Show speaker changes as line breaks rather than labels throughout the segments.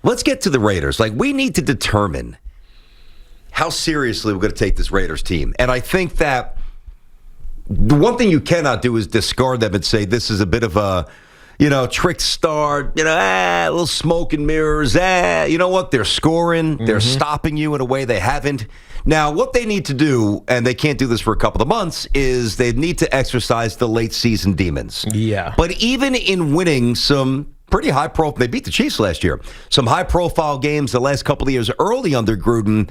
let's get to the Raiders. Like, we need to determine how seriously we're going to take this Raiders team. And I think that the one thing you cannot do is discard them and say this is a bit of a, trick start, a little smoke and mirrors. You know what? They're scoring. They're stopping you in a way they haven't. Now, what they need to do, and they can't do this for a couple of months, is they need to exercise the late season demons.
Yeah.
But even in winning some pretty high profile, they beat the Chiefs last year, some high profile games the last couple of years early under Gruden,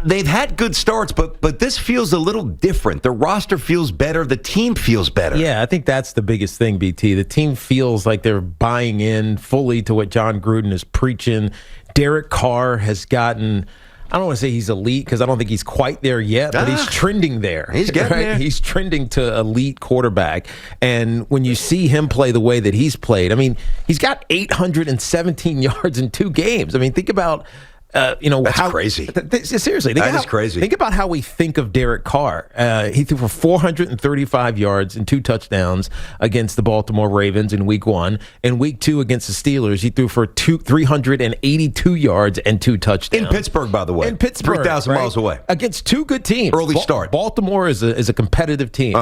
they've had good starts, but this feels a little different. The roster feels better. The team feels better.
Yeah, I think that's the biggest thing, BT. The team feels like they're buying in fully to what Jon Gruden is preaching. Derek Carr has gotten, I don't want to say he's elite because I don't think he's quite there yet, but he's trending there.
He's getting there.
He's trending to elite quarterback. And when you see him play the way that he's played, I mean, he's got 817 yards in 2 games. I mean, think about
that's crazy.
Seriously,
that is crazy.
Think about how we think of Derek Carr. He threw for 435 yards and 2 touchdowns against the Baltimore Ravens in Week 1. In Week 2 against the Steelers, he threw for 382 yards and 2 touchdowns.
In Pittsburgh, by the way.
In Pittsburgh,
3,000 miles away.
Against 2 good teams.
Early start.
Baltimore is a competitive team.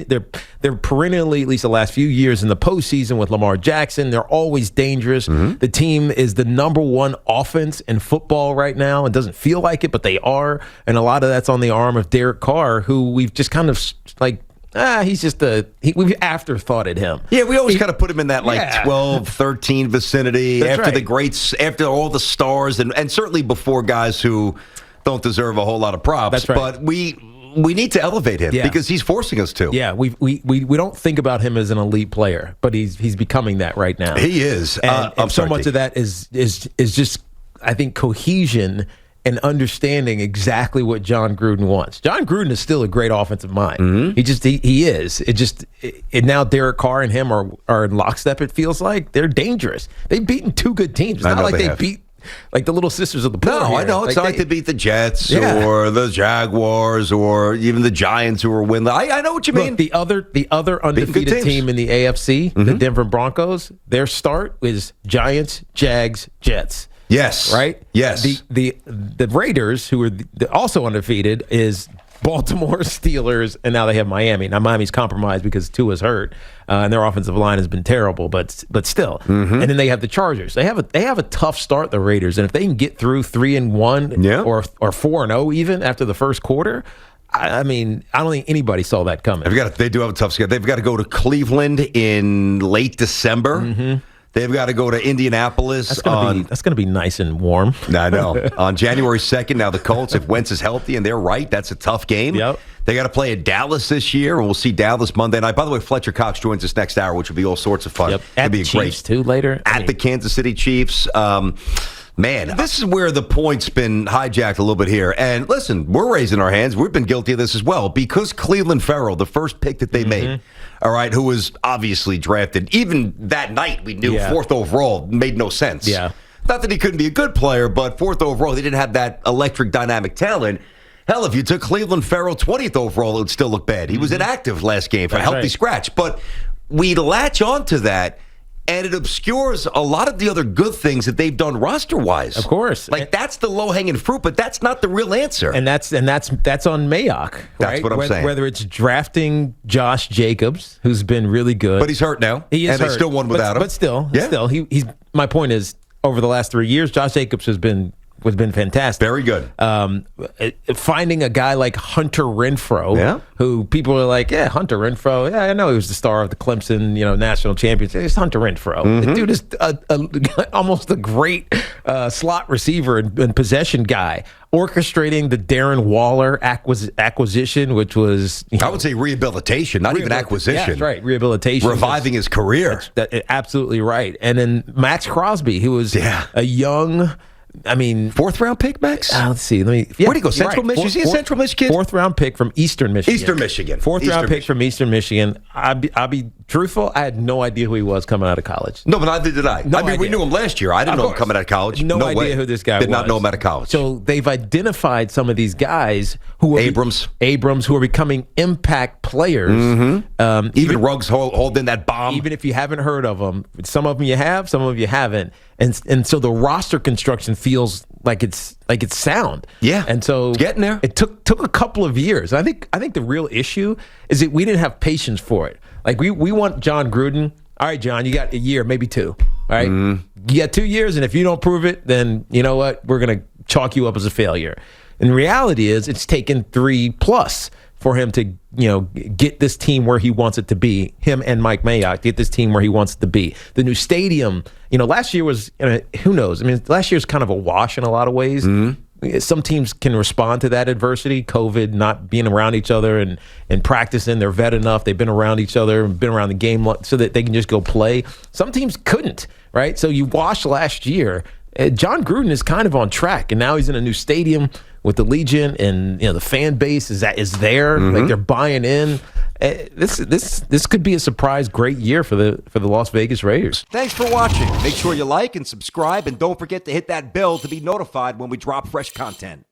They're perennially, at least the last few years, in the postseason with Lamar Jackson. They're always dangerous. The team is the number 1 offense in football right now. It doesn't feel like it, but they are. And a lot of that's on the arm of Derek Carr, who we've just kind of he's just we've afterthoughted him.
Yeah, we always kind of put him in that 12, 13 vicinity.
That's
after
right.
the greats, after all the stars, and certainly before guys who don't deserve a whole lot of props.
That's right.
But we need to elevate him because he's forcing us to.
Yeah, we don't think about him as an elite player, but he's becoming that right now.
He is.
And so much of that is just, I think, cohesion and understanding exactly what Jon Gruden wants. Jon Gruden is still a great offensive mind. He is. Now Derek Carr and him are in lockstep. It feels like they're dangerous. They've beaten 2 good teams. It's not like they beat like the Little Sisters of the Poor.
No,
here.
I know. It's not like they beat the Jets or the Jaguars or even the Giants who were winless. I know what you mean.
Look, the other undefeated team in the AFC, the Denver Broncos, their start is Giants, Jags, Jets.
Yes.
Right?
Yes.
The Raiders, who are also undefeated, is Baltimore, Steelers, and now they have Miami. Now Miami's compromised because Tua's hurt, and their offensive line has been terrible, but still. And then they have the Chargers. They have a tough start, the Raiders, and if they can get through 3-1 or 4-0 even after the first quarter, I mean, I don't think anybody saw that coming.
They do have a tough schedule. They've got to go to Cleveland in late December. They've got to go to Indianapolis.
That's going to be nice and warm.
I know. On January 2nd, now the Colts, if Wentz is healthy and they're right, that's a tough game.
Yep.
They got to play at Dallas this year, and we'll see Dallas Monday night. By the way, Fletcher Cox joins us next hour, which will be all sorts of fun.
Yep.
It'll be
the Chiefs, too, later.
The Kansas City Chiefs. Man, this is where the point's been hijacked a little bit here. And listen, we're raising our hands. We've been guilty of this as well. Because Cleveland Farrell, the first pick that they made, all right, who was obviously drafted, even that night we knew 4th overall made no sense.
Yeah.
Not that he couldn't be a good player, but 4th overall, they didn't have that electric dynamic talent. Hell, if you took Cleveland Farrell 20th overall, it would still look bad. He was inactive last game for a healthy scratch. But we latch onto that. And it obscures a lot of the other good things that they've done roster-wise.
Of course.
Like, that's the low-hanging fruit, but that's not the real answer.
And that's on Mayock, right?
That's what I'm saying.
Whether it's drafting Josh Jacobs, who's been really good.
But he's hurt now.
He is
and
hurt.
They still won without him.
But still, he's. My point is, over the last 3 years, Josh Jacobs has been fantastic.
Very good.
Finding a guy like Hunter Renfrow, who people are like, Hunter Renfrow. Yeah, I know he was the star of the Clemson, national championship. It's Hunter Renfrow. The dude is almost a great slot receiver and possession guy. Orchestrating the Darren Waller acquisition, which was
I would say rehabilitation, not even acquisition.
Yeah, that's right, rehabilitation,
reviving his career.
Absolutely right. And then Max Crosby, who was a young.
4th round pick, Max?
Let's see.
Where'd he go? Central Michigan? Is he a Central Michigan?
4th round pick from Eastern Michigan.
Eastern Michigan.
4th round pick from Eastern Michigan. I'll be truthful, I had no idea who he was coming out of college.
No, but neither did I.
No
we
idea.
knew him last year. I didn't know him coming out of college.
No idea
way.
who this guy was.
Did not know him out of college.
So they've identified some of these guys who are Abrams, who are becoming impact players.
Even Ruggs holding that bomb.
Even if you haven't heard of them, some of them you have, some of you haven't, and so the roster construction feels like it's sound.
Yeah,
and so
it's getting there.
It took a couple of years. I think the real issue is that we didn't have patience for it. Like we want Jon Gruden. All right, John, you got a year, maybe two. All right, you got 2 years, and if you don't prove it, then you know what? We're gonna chalk you up as a failure. And the reality is, it's taken 3+ for him to get this team where he wants it to be. Him and Mike Mayock get this team where he wants it to be. The new stadium. Last year was who knows? I mean, last year's kind of a wash in a lot of ways. Some teams can respond to that adversity, COVID, not being around each other and practicing. They're vet enough. They've been around each other and been around the game so that they can just go play. Some teams couldn't, right? So you washed last year. Jon Gruden is kind of on track, and now he's in a new stadium with the Legion, and the fan base is there. Like they're buying in. This could be a surprise great year for the Las Vegas Raiders.
Thanks for watching. Make sure you like and subscribe, and don't forget to hit that bell to be notified when we drop fresh content.